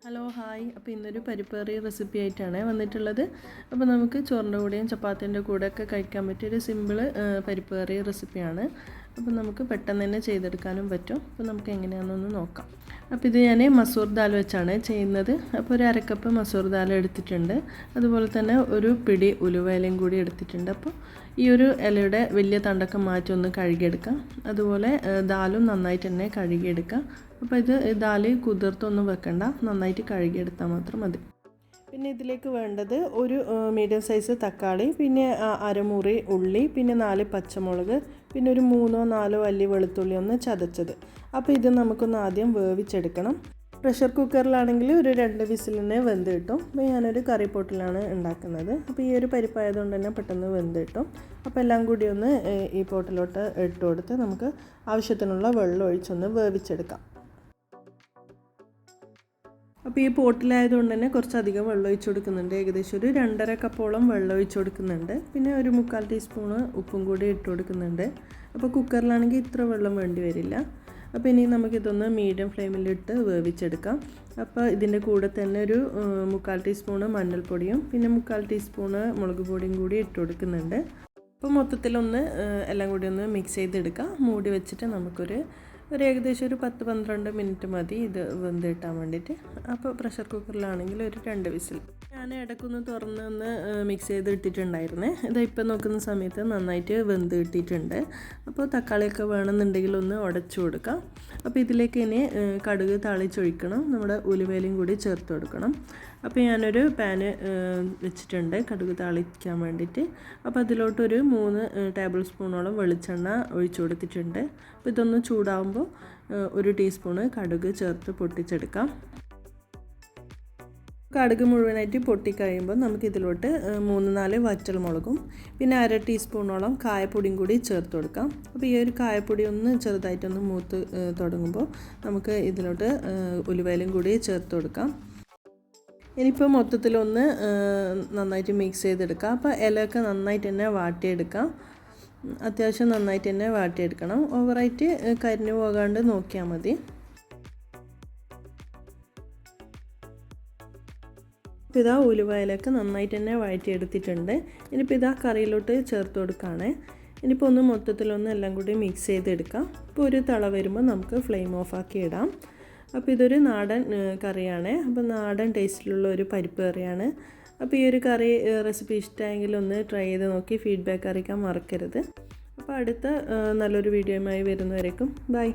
Hello hi. അപ്പോൾ ഇന്നൊരു പരിപ്പ് കറി റെസിപ്പി ആയിട്ടാണ് വന്നിട്ടുള്ളത്. അപ്പോൾ നമുക്ക് ചോറിൻ്റെ കൂടെയും ചപ്പാത്തിൻ്റെ കൂടെയൊക്കെ കഴിക്കാൻ പറ്റിയൊരു സിമ്പിൾ പരിപ്പ് കറി റെസിപ്പിയാണ്. അപ്പോൾ നമുക്ക് പെട്ടെന്ന് തന്നെ ചെയ്തെടുക്കാനും പറ്റും. അപ്പോൾ നമുക്ക് എങ്ങനെയാണെന്നൊന്ന് നോക്കാം. അപ്പോൾ ഇത് ഞാൻ മസൂർ ദാൽ വെച്ചാണ് ചെയ്യുന്നത്. അപ്പോൾ ഒരു അരക്കപ്പ് മസൂർ ദാൽ എടുത്തിട്ടുണ്ട്. അതുപോലെ തന്നെ ഒരു പിടി ഉലുവയിലയും കൂടി എടുത്തിട്ടുണ്ട്. അപ്പോൾ ഈ ഒരു ഇലയുടെ വലിയ തണ്ടൊക്കെ മാറ്റി ഒന്ന് കഴുകിയെടുക്കാം. അതുപോലെ ദാലും നന്നായിട്ട് തന്നെ കഴുകിയെടുക്കാം. അപ്പോൾ ഇത് ദാൽ കുതിർത്തൊന്നും വെക്കണ്ട, നന്നായിട്ട് കഴുകിയെടുത്താൽ മാത്രം മതി. പിന്നെ ഇതിലേക്ക് വേണ്ടത് ഒരു മീഡിയം സൈസ് തക്കാളി, പിന്നെ അരമുറി ഉള്ളി, പിന്നെ 4 പച്ചമുളക്, പിന്നെ ഒരു 3-4 അല്ലി വെളുത്തുള്ളി ഒന്ന് ചതച്ചത്. അപ്പോൾ ഇത് നമുക്കൊന്ന് ആദ്യം വേവിച്ചെടുക്കണം. പ്രഷർ കുക്കറിലാണെങ്കിൽ ഒരു 2 വിസിലിന് വെന്ത് കിട്ടും. അപ്പോൾ ഞാനൊരു കറി പോട്ടിലാണ് ഉണ്ടാക്കുന്നത്. അപ്പോൾ ഈ ഒരു പരിപ്പായതുകൊണ്ട് തന്നെ പെട്ടെന്ന് വെന്ത് കിട്ടും. അപ്പോൾ എല്ലാം കൂടി ഒന്ന് ഈ പോട്ടിലോട്ട് ഇട്ട് കൊടുത്ത് നമുക്ക് ആവശ്യത്തിനുള്ള വെള്ളം ഒഴിച്ചൊന്ന് വേവിച്ചെടുക്കാം. അപ്പോൾ ഈ പോട്ടിലായതുകൊണ്ട് തന്നെ കുറച്ചധികം വെള്ളം ഒഴിച്ച് കൊടുക്കുന്നുണ്ട്. ഏകദേശം ഒരു 2.5 കപ്പോളം വെള്ളം ഒഴിച്ച് കൊടുക്കുന്നുണ്ട്. പിന്നെ ഒരു 3/4 ടീസ്പൂണ് ഉപ്പും കൂടി ഇട്ട് കൊടുക്കുന്നുണ്ട്. അപ്പോൾ കുക്കറിലാണെങ്കിൽ ഇത്ര വെള്ളം വേണ്ടി വരില്ല. അപ്പോൾ ഇനി നമുക്കിതൊന്ന് മീഡിയം ഫ്ലെയിമിലിട്ട് വേവിച്ചെടുക്കാം. അപ്പോൾ ഇതിൻ്റെ കൂടെ തന്നെ ഒരു 3/4 ടീസ്പൂണ് മഞ്ഞൾപ്പൊടിയും പിന്നെ 3/4 ടീസ്പൂണ് മുളക് പൊടിയും കൂടി ഇട്ട് കൊടുക്കുന്നുണ്ട്. അപ്പോൾ മൊത്തത്തിലൊന്ന് എല്ലാം കൂടി ഒന്ന് മിക്സ് ചെയ്തെടുക്കാം. മൂടി വെച്ചിട്ട് നമുക്കൊരു ഏകദേശം ഒരു 10-12 മിനിറ്റ് മതി ഇത് വെന്ത് കിട്ടാൻ വേണ്ടിയിട്ട്. അപ്പോൾ പ്രഷർ കുക്കറിലാണെങ്കിൽ ഒരു 2 വിസിൽ. ഞാൻ ഇടയ്ക്കൊന്ന് തുറന്ന് മിക്സ് ചെയ്ത് ഇട്ടിട്ടുണ്ടായിരുന്നേ. ഇതിപ്പോൾ നോക്കുന്ന സമയത്ത് നന്നായിട്ട് വെന്ത് കിട്ടിയിട്ടുണ്ട്. അപ്പോൾ തക്കാളിയൊക്കെ വേണമെന്നുണ്ടെങ്കിൽ ഒന്ന് ഉടച്ചു കൊടുക്കാം. അപ്പോൾ ഇതിലേക്ക് ഇനി കടുക് താളിച്ചൊഴിക്കണം. നമ്മുടെ ഉലുവയിലയും കൂടി ചേർത്ത് കൊടുക്കണം. അപ്പോൾ ഞാനൊരു പാന് വെച്ചിട്ടുണ്ട് കടുക് താളിക്കാൻ വേണ്ടിയിട്ട്. അപ്പോൾ അതിലോട്ടൊരു 3 ടേബിൾ സ്പൂണോളം വെളിച്ചെണ്ണ ഒഴിച്ചു കൊടുത്തിട്ടുണ്ട്. അപ്പോൾ ഇതൊന്ന് ചൂടാകുമ്പോൾ 1 ടീസ്പൂണ് കടുക് ചേർത്ത് പൊട്ടിച്ചെടുക്കാം. കടുക് മുഴുവനായിട്ട് പൊട്ടിക്കഴിയുമ്പോൾ നമുക്കിതിലോട്ട് 3-4 വറ്റൽമുളകും പിന്നെ 1/2 ടീസ്പൂണോളം കായപ്പൊടിയും കൂടി ചേർത്ത് കൊടുക്കാം. അപ്പോൾ ഈ ഒരു കായപ്പൊടി ഒന്ന് ചെറുതായിട്ടൊന്ന് മൂത്ത് തുടങ്ങുമ്പോൾ നമുക്ക് ഇതിലോട്ട് ഉലുവയിലും കൂടി ചേർത്ത് കൊടുക്കാം. ഇനിയിപ്പോൾ മൊത്തത്തിലൊന്ന് നന്നായിട്ട് മിക്സ് ചെയ്തെടുക്കാം. അപ്പോൾ ഇലയൊക്കെ നന്നായിട്ട് തന്നെ വാട്ടിയെടുക്കാം. അത്യാവശ്യം നന്നായിട്ട് തന്നെ വാട്ടിയെടുക്കണം. ഓവറായിട്ട് കരിഞ്ഞു പോകാണ്ട് നോക്കിയാൽ മതി. ഇപ്പോൾ ഇതാ ഉലുവയിലൊക്കെ നന്നായിട്ട് തന്നെ വഴറ്റിയെടുത്തിട്ടുണ്ട്. ഇനിയിപ്പോൾ ഇതാ കറിയിലോട്ട് ചേർത്ത് കൊടുക്കുകയാണ്. ഇനിയിപ്പോൾ ഒന്ന് മൊത്തത്തിലൊന്ന് എല്ലാം കൂടി മിക്സ് ചെയ്തെടുക്കാം. ഇപ്പോൾ ഒരു തിള വരുമ്പോൾ നമുക്ക് ഫ്ലെയിം ഓഫാക്കി ഇടാം. അപ്പോൾ ഇതൊരു നാടൻ കറിയാണ്. അപ്പോൾ നാടൻ ടേസ്റ്റിലുള്ള ഒരു പരിപ്പ് കറിയാണ്. അപ്പോൾ ഈ ഒരു കറി റെസിപ്പി ഇഷ്ടമായെങ്കിൽ ഒന്ന് ട്രൈ ചെയ്ത് നോക്കി ഫീഡ്ബാക്ക് അറിയിക്കാൻ മറക്കരുത്. അപ്പോൾ അടുത്ത നല്ലൊരു വീഡിയോയുമായി വരുന്നവരേക്കും ബൈ.